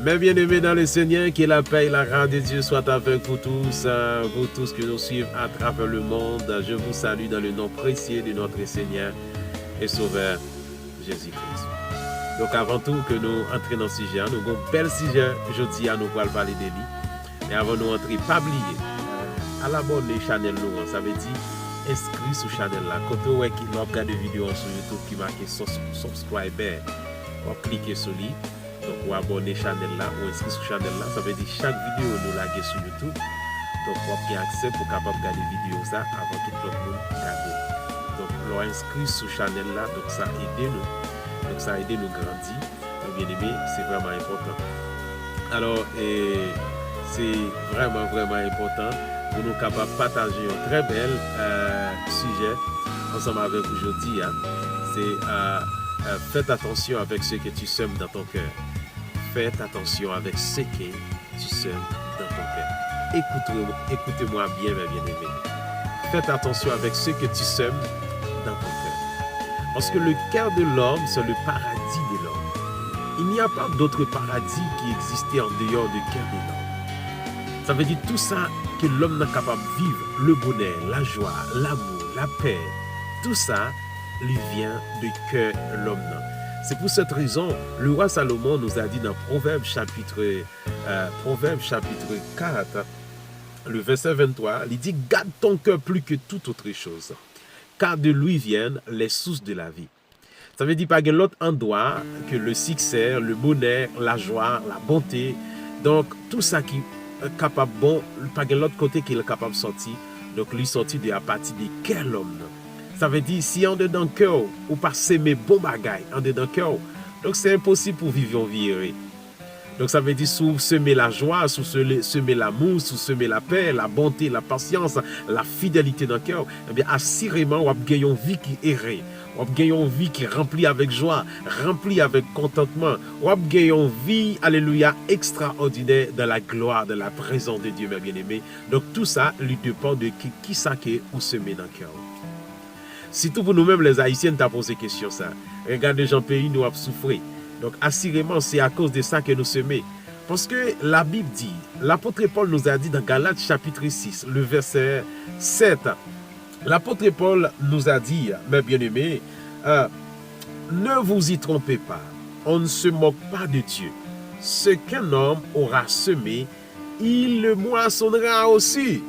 Mes bien-aimés dans le Seigneur, que la paix et la grâce de Dieu soient avec vous tous qui nous suivez à travers le monde. Je vous salue dans le nom précieux de notre Seigneur et Sauveur Jésus-Christ. Donc avant tout que nous entrions dans le sujet, nous avons un bel sujet aujourd'hui à nous parler de lui. Et avant de nous entrer, pas oublier, à l'abonner channel nous, ça veut dire inscrit sur channel là. Quand vous regardez des vidéos sur YouTube qui marquent subscriber, vous cliquez sur lui. Donc, vous abonnez channel là, ou inscrit sur channel là, ça veut dire chaque vidéo nous laguer sur YouTube. Donc, vous avez accès pour capable regarder vidéo ça avant que tout le monde regarde. Donc, vous inscrit sur channel là, donc ça aide nous. Donc, ça aide nous grandir. Donc, bien aimé, c'est vraiment important. Alors, c'est vraiment important pour nous capables de partager un très bel sujet ensemble avec aujourd'hui. Hein. C'est faites attention avec ce que tu sèmes dans ton cœur. Faites attention avec ce que tu sèmes dans ton cœur. Écoutez-moi bien, mes bien-aimés. Faites attention avec ce que tu sèmes dans ton cœur. Parce que le cœur de l'homme, c'est le paradis de l'homme. Il n'y a pas d'autre paradis qui existait en dehors du cœur de l'homme. Ça veut dire tout ça que l'homme n'est capable de vivre, le bonheur, la joie, l'amour, la paix, tout ça lui vient du cœur de l'homme. C'est pour cette raison, le roi Salomon nous a dit dans Proverbe chapitre 4, le verset 23, il dit « Garde ton cœur plus que toute autre chose, car de lui viennent les sources de la vie. » Ça veut dire pas que l'autre endroit que le succès, le bonheur, la joie, la bonté, donc tout ça qui est capable bon, pas que l'autre côté qui est capable de sortir, donc lui sortir de la partie de quel homme. Ça veut dire, si on est dans le cœur, ou pas s'aimer bon bagaille, on est dans le cœur, donc c'est impossible pour vivre une vie heureuse. Donc ça veut dire, sous semer la joie, sous semer l'amour, sous semer la paix, la bonté, la patience, la fidélité dans le cœur, eh bien, assurément, on va gagner une vie qui est heureuse. On va gagner une vie qui est remplie avec joie, remplie avec contentement. On va gagner une vie, alléluia, extraordinaire dans la gloire, de la présence de Dieu, mes bien-aimés. Donc tout ça lui dépend de qui ça qui ou semer dans le cœur. Surtout pour nous-mêmes, les Haïtiens, tu as posé question ça. Regardez, gens pays, nous avons souffert. Donc, assurément, c'est à cause de ça que nous semons. Parce que la Bible dit, l'apôtre Paul nous a dit dans Galates chapitre 6, le verset 7, l'apôtre Paul nous a dit, mes bien-aimés, ne vous y trompez pas, on ne se moque pas de Dieu. Ce qu'un homme aura semé, il le moissonnera aussi.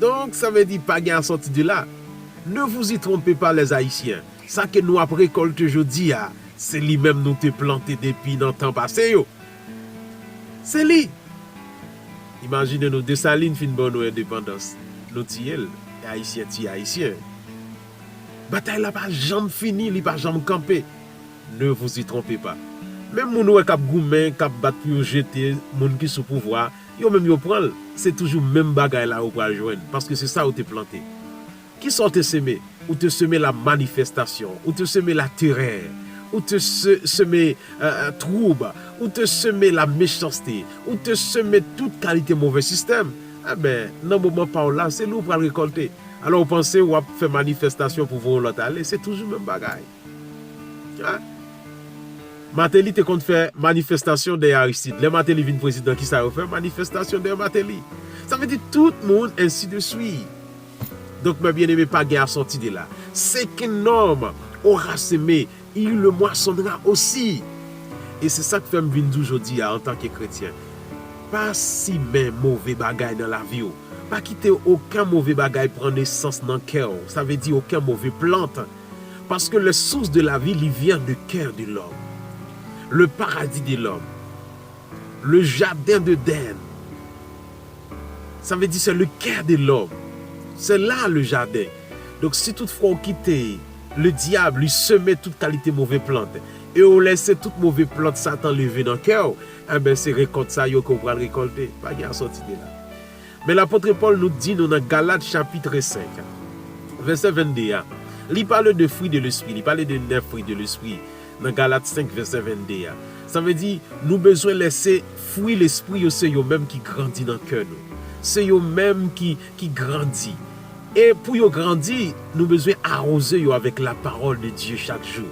Donc, ça veut dire pas gagner sorti de là. Ne vous y trompez pas, les Haïtiens. Ça que nous avons récolté aujourd'hui, c'est lui-même nous te planté depuis dans le temps passé. C'est lui. Imaginez-nous, Dessalines fin bonne indépendance. Nous tiels, Haïtiens, Haïtiens. Bataille là pas jamais fini, il pas jamais campé. Ne vous y trompez pas. Même moun wè k'ap goumen, k'ap bat pou jeter, moun qui sous pouvoir, yo même yo prend, c'est toujours même bagay là ou pral joindre parce que c'est ça où t'es planté. Qui sont te semer? Ou te semer la manifestation, ou te semer la terreur, ou te semer trouble, ou te semer la méchanceté, ou te semer toute qualité mauvais système. Eh bien, dans le moment par là, c'est nous pour récolter. Alors, vous pensez, ou faire manifestation pour vous l'autre aller, c'est toujours le même bagaille. Hein? Matéli te compte faire manifestation de Aristide. Les Matéli viennent président qui ça fait manifestation de Matéli. Ça veut dire tout le monde ainsi de suite. Donc, mes bien-aimés, pas guère sorti de là. C'est qu'un homme aura semé, il le moissonnera aussi. Et c'est ça que fait me venir aujourd'hui en tant que chrétien. Pas si même mauvais bagaille dans la vie. Pas quitter aucun mauvais bagaille prendre naissance dans le cœur. Ça veut dire aucun mauvais plante. Parce que la source de la vie, il vient du cœur de l'homme. Le paradis de l'homme. Le jardin d'Éden. Ça veut dire c'est le cœur de l'homme. C'est là le jardin. Donc si toutefois on quitte le diable, lui semer toute qualité mauvaise plante, et on laisse toute mauvaise plante Satan lever dans le cœur, eh bien c'est récolte ça qu'on va récolter. Pas de sortie de là. Mais l'apôtre Paul nous dit dans Galates chapitre 5, verset 22, il parle de fruits de l'esprit, il parle de 9 fruits de l'esprit, dans Galates 5, verset 22. Ça veut dire, nous besoin laisser fruit l'esprit, c'est eux-mêmes qui grandit dans le cœur. C'est eux-mêmes qui grandit. Et pour y grandir, nous besoin arroser avec la parole de Dieu chaque jour.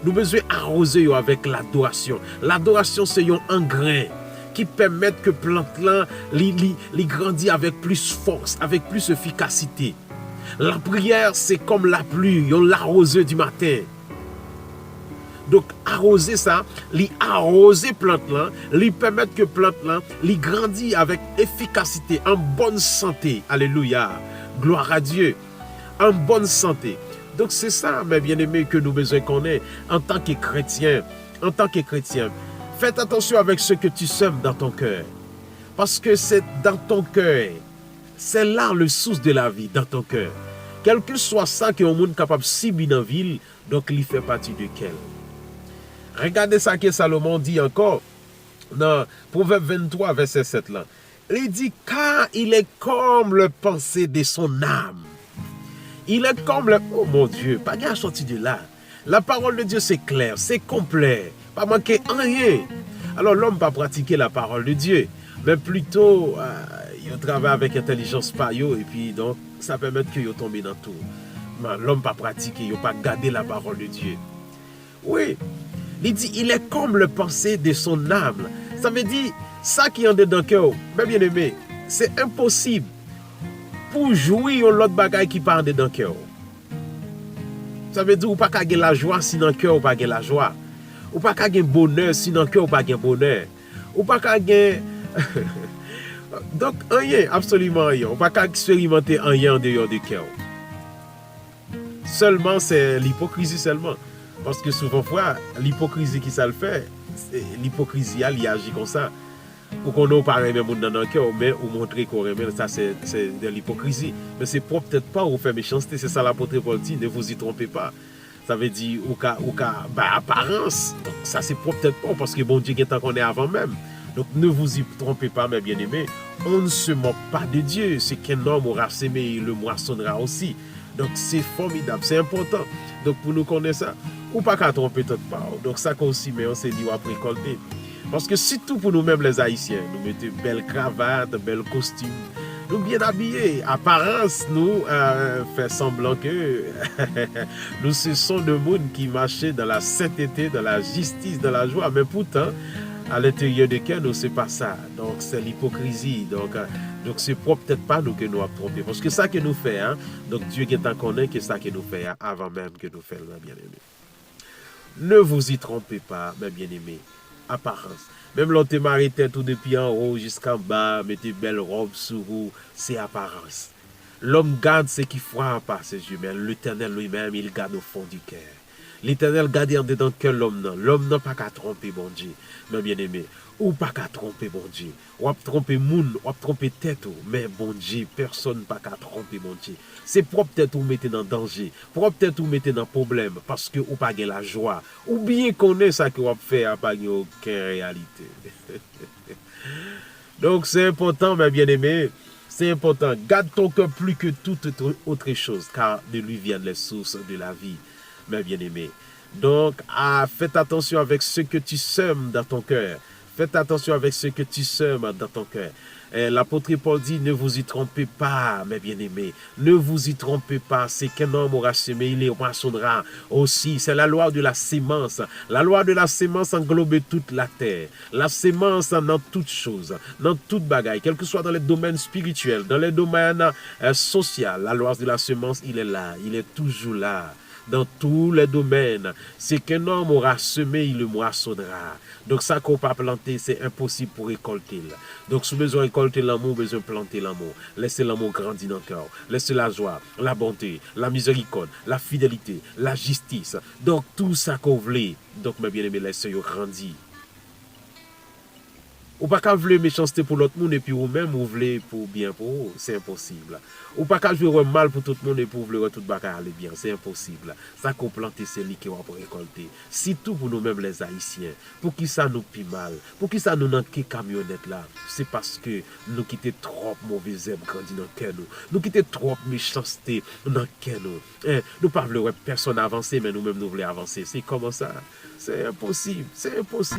Nous besoin arroser avec l'adoration. L'adoration, c'est un engrais qui permettent que plante là, li grandit avec plus force, avec plus efficacité. La prière, c'est comme la pluie, on l'arrose du matin. Donc, arroser ça, li arroser plante là, li permettre que plante là, li grandit avec efficacité, en bonne santé. Alléluia. Gloire à Dieu. En bonne santé. Donc, c'est ça, mes bien-aimés, que nous besoin qu'on ait en tant que chrétien. En tant que chrétien. Faites attention avec ce que tu sèmes dans ton cœur. Parce que c'est dans ton cœur. C'est là le source de la vie, dans ton cœur. Quel que soit ça que un monde capable de subir dans la ville, donc il fait partie de quel. Regardez ça que Salomon dit encore dans Proverbe 23, verset 7 là. Il dit, car il est comme le pensée de son âme. Il est comme le... Oh mon Dieu, pas qu'à sortir de là. La parole de Dieu, c'est clair, c'est complet. Pas manquer rien. Alors l'homme va pratiquer la parole de Dieu. Mais plutôt, il travaille avec intelligence par yo, et puis donc, ça permet que yo tombe dans tout. L'homme pas pratiquer, il pas garder la parole de Dieu. Oui. Il dit, il est comme le pensée de son âme. Ça veut dire, ça qui est en dedans le cœur, bien aimé, c'est impossible pour jouir l'autre bagaille qui part en dedans le cœur. Ça veut dire, ou pas qu'à gagner la joie si dans le cœur ou pas gagner la joie. Ou pas qu'à gagner bonheur si dans le cœur ou pas gagner bonheur. Ou pas qu'à gagner... Donc, rien, absolument rien. On pas qu'à expérimenter rien en dehors du cœur. Seulement, c'est l'hypocrisie seulement. Parce que souvent, l'hypocrisie qui ça le fait, l'hypocrisie, elle agit comme ça. Pour qu'on n'ait pas même monde dans le cœur, mais ou montrer qu'on remet, ça c'est de l'hypocrisie. Mais c'est peut-être pas ou faire méchanceté, c'est ça l'apôtre Paul dit, ne vous y trompez pas. Ça veut dire, apparence. Donc ça c'est peut-être pas, parce que bon Dieu est en qu'on est avant même. Donc ne vous y trompez pas, mes bien-aimés. On ne se moque pas de Dieu. C'est qu'un homme aura sémé, il le moissonnera aussi. Donc c'est formidable, c'est important. Donc pour nous connaître ça, ou pas qu'à tromper toute part. Donc ça aussi, mais on s'est dit, on va récolter. Parce que surtout pour nous-mêmes les Haïtiens, nous mettons belles cravates, belles costumes, nous bien habillés. Apparence, nous fait semblant que nous ce sont des monde qui marchaient dans la sainteté, dans la justice, dans la joie. Mais pourtant, à l'intérieur de cœur, nous, c'est pas ça. Donc, c'est l'hypocrisie. Donc c'est peut-être pas nous que nous avons trompé. Parce que ça que nous fait, hein, donc Dieu qui est en connaît que ça que nous fait, hein, avant même que nous faisons, mes bien-aimés. Ne vous y trompez pas, mes bien-aimés. Apparence. Même l'autre marié tout depuis en haut jusqu'en bas, mettez belle robe sur vous, c'est apparence. L'homme garde ce qui frappe par ses yeux, mais l'Éternel lui-même, il garde au fond du cœur. L'Éternel garde en dedans que l'homme n'a. L'homme n'a pas qu'à tromper, bon Dieu, mes bien-aimés. Ou pas qu'à tromper, bon Dieu. Ou à tromper moun, ou à tromper tête, mais bon Dieu, personne pas qu'à tromper, bon Dieu. C'est propre tête ou mettez dans danger, propre tête ou mettez dans problème, parce que ou pas gain la joie. Ou bien connaît ça que vous fait à pas aucune réalité. Donc c'est important, mes bien-aimés. C'est important. Garde ton cœur plus que toute autre chose, car de lui viennent les sources de la vie, mes bien-aimés. Donc, faites attention avec ce que tu sèmes dans ton cœur. Faites attention avec ce que tu sèmes dans ton cœur. L'apôtre Paul dit, ne vous y trompez pas, mes bien-aimés. Ne vous y trompez pas. C'est qu'un homme aura semé, il les moissonnera aussi. C'est la loi de la sémence. La loi de la sémence englobe toute la terre. La sémence dans toutes choses, dans toute bagaille, quel que soit dans les domaines spirituels, dans les domaines sociaux. La loi de la sémence, il est là. Il est toujours là. Dans tous les domaines, c'est qu'un homme aura semé, il le moissonnera. Donc ça qu'on pas planter, c'est impossible pour récolter. Donc si vous besoin récolter l'amour, besoin planter l'amour. Laissez l'amour grandir dans le cœur. Laissez la joie, la bonté, la miséricorde, la fidélité, la justice. Donc tout ça qu'on voulait. Donc mes bien-aimés, laissez grandir. Ou pas qu'à vouloir méchanceté pour l'autre monde et puis vous-même vous voulez pour bien pour vous, c'est impossible. Ou pas qu'à jouer mal pour tout le monde et pour vouloir tout bagarre aller bien, c'est impossible. Ça qu'on plante c'est lui qui va récolter. Surtout pour nous-mêmes les Haïtiens. Pour qui ça nous pis mal, pour qui ça nous manque camionnette là, c'est parce que nous quittons trop mauvais herbes grandi dans le cœur nous. Nous quittons trop méchanceté dans le cœur nous. Nous pas vouloir personne avancer mais nous-mêmes nous voulons avancer. C'est comment ça? C'est impossible, c'est impossible.